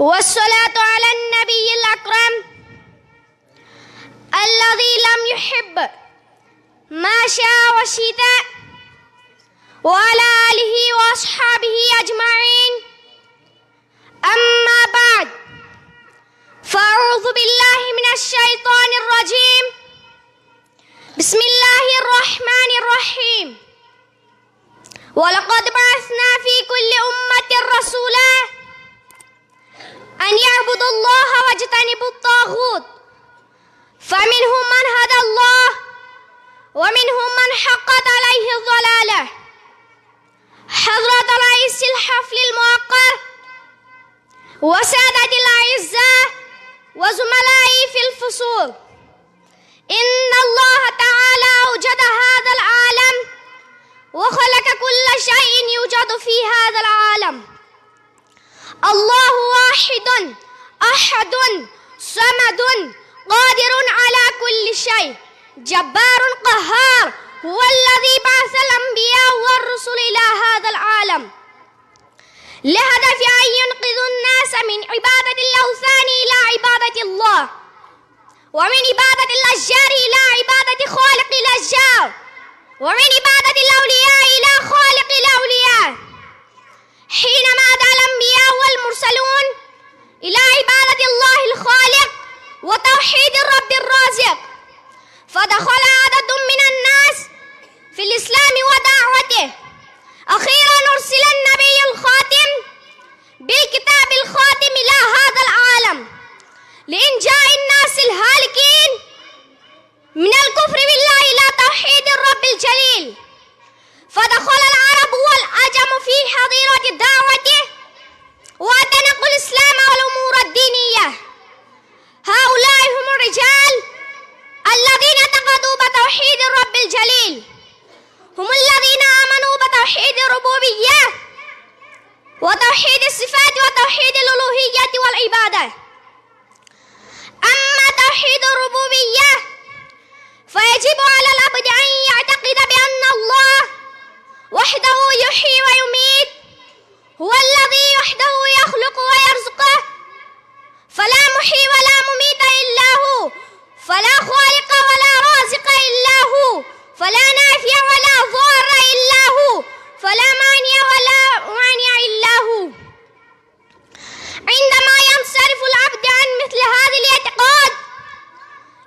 والصلاة على النبي الأكرم الذي لم يحب ما شاء وشئت وعلى آله وأصحابه أجمعين. أما بعد، فأعوذ بالله من الشيطان الرجيم. بسم الله الرحمن الرحيم. ولقد بعثنا في كل أمة رسولا أن يعبدوا الله واجتنبوا الطاغوت، فمنهم من هدى الله ومنهم من حقت عليه الضلالة. حضرة رئيس الحفل الموقر وسادة الأعزاء وزملائي في الفصول، إن الله تعالى أوجد هذا العالم وخلق كل شيء يوجد في هذا العالم. الله واحد أحد صمد قادر على كل شيء جبار قهار، هو الذي بعث الأنبياء والرسل إلى هذا العالم لهدف أن ينقذوا الناس من عبادة الأوثان إلى عبادة الله، ومن عبادة الأشجار إلى عبادة خالق الأشجار، ومن عبادة الأولياء إلى خالق الأولياء. حينما دعا الأنبياء والمرسلون إلى عبادة الله الخالق وتوحيد الرب الرازق، فدخل عدد من الناس في الإسلام ودعوته. أخيرا أرسل النبي الخاتم بالكتاب الخاتم إلى هذا العالم لإنجاء الناس الهالكين من الكفر بالله إلى توحيد الرب الجليل. فدخل العرب والعجم في حظيرة دعوته واعتنقوا الإسلام والأمور الدينية. هؤلاء هم الرجال الذين اعتقدوا بتوحيد الرب الجليل، هم الذين آمنوا بتوحيد الربوبية وتوحيد الصفات وتوحيد الألوهية والعبادة. أما توحيد الربوبية فيجب على العبد أن يعتقد بأن الله وحده يحيي ويميت، هو الذي وحده يخلق ويرزقه، فلا محيي ولا مميت إلا هو، فلا خالق ولا رازق إلا هو، فلا نافع ولا ضار إلا هو، فلا مانع ولا مانع إلا هو. عندما ينصرف العبد عن مثل هذا الاعتقاد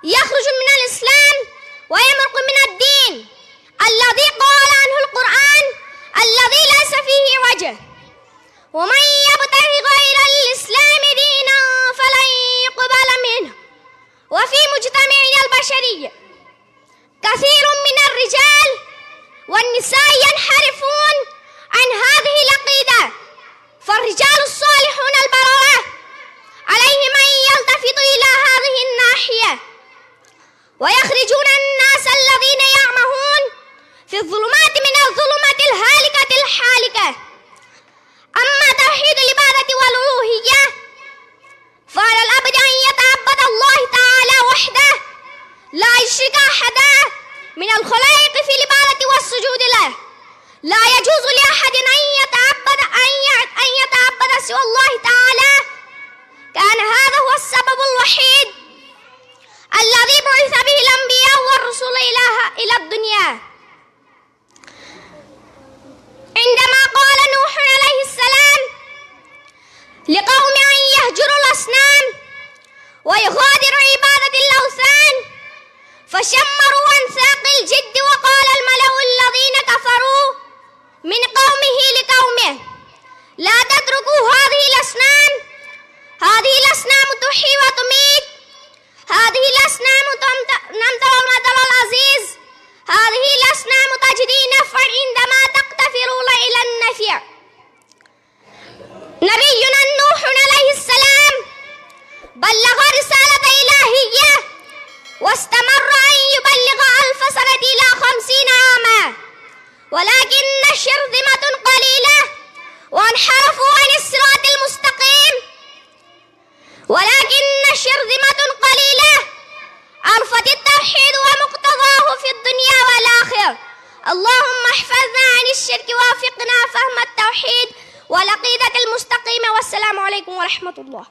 يخرج من الإسلام ويمرق من الدين الذي قال عنه القرآن الذي ليس فيه وجه. ومن يبتغي غير الإسلام دينا فلن يقبل منه. وفي مجتمعنا البشري كثير من الرجال والنساء ينحرفون عن هذه العقيدة، فالرجال الصالحون البررة عليهم أن يلتفتوا إلى هذه الناحية ويخرجون الناس الذين يعمهون في الظلمات من الظلمات الهالكة الحالكة. أما توحيد العبادة والألوهية فعلى العبد أن يتعبد الله تعالى وحده لا يشرك أحدا من الخلائق في العبادة والسجود له. لا يجوز لأحد أن يتعبد سوى الله تعالى. كان هذا هو السبب الوحيد الذي بعث به الأنبياء والرسل إلى الدنيا. عندما قال نوح عليه السلام لقوم أن يهجروا الأصنام ويغادروا عبادة الأوثان فشمروا عن ساق الجد، وقال الملأ الذين كفروا من قومه لقومه لا تتركوا هذه الأصنام، هذه الأصنام تحيي وتميت، هذه الأصنام تمطر المطر العزيز، هذه الأصنام تجدي نفعا عندما تقتفرون إلى النفع. نبينا نوح عليه السلام بلغ رسالة إلهية واستمر أن يبلغ 1000 سنة إلى 50 عاما، ولكن شرذمة قليلة وانحرفوا عن الصراط المستقيم، ولكن شرذمة قليلة عرفت التوحيد ومقتضاه في الدنيا والآخرة. اللهم احفظنا عن الشرك ووفقنا فهم التوحيد والعقيدة المستقيمة. والسلام عليكم ورحمة الله.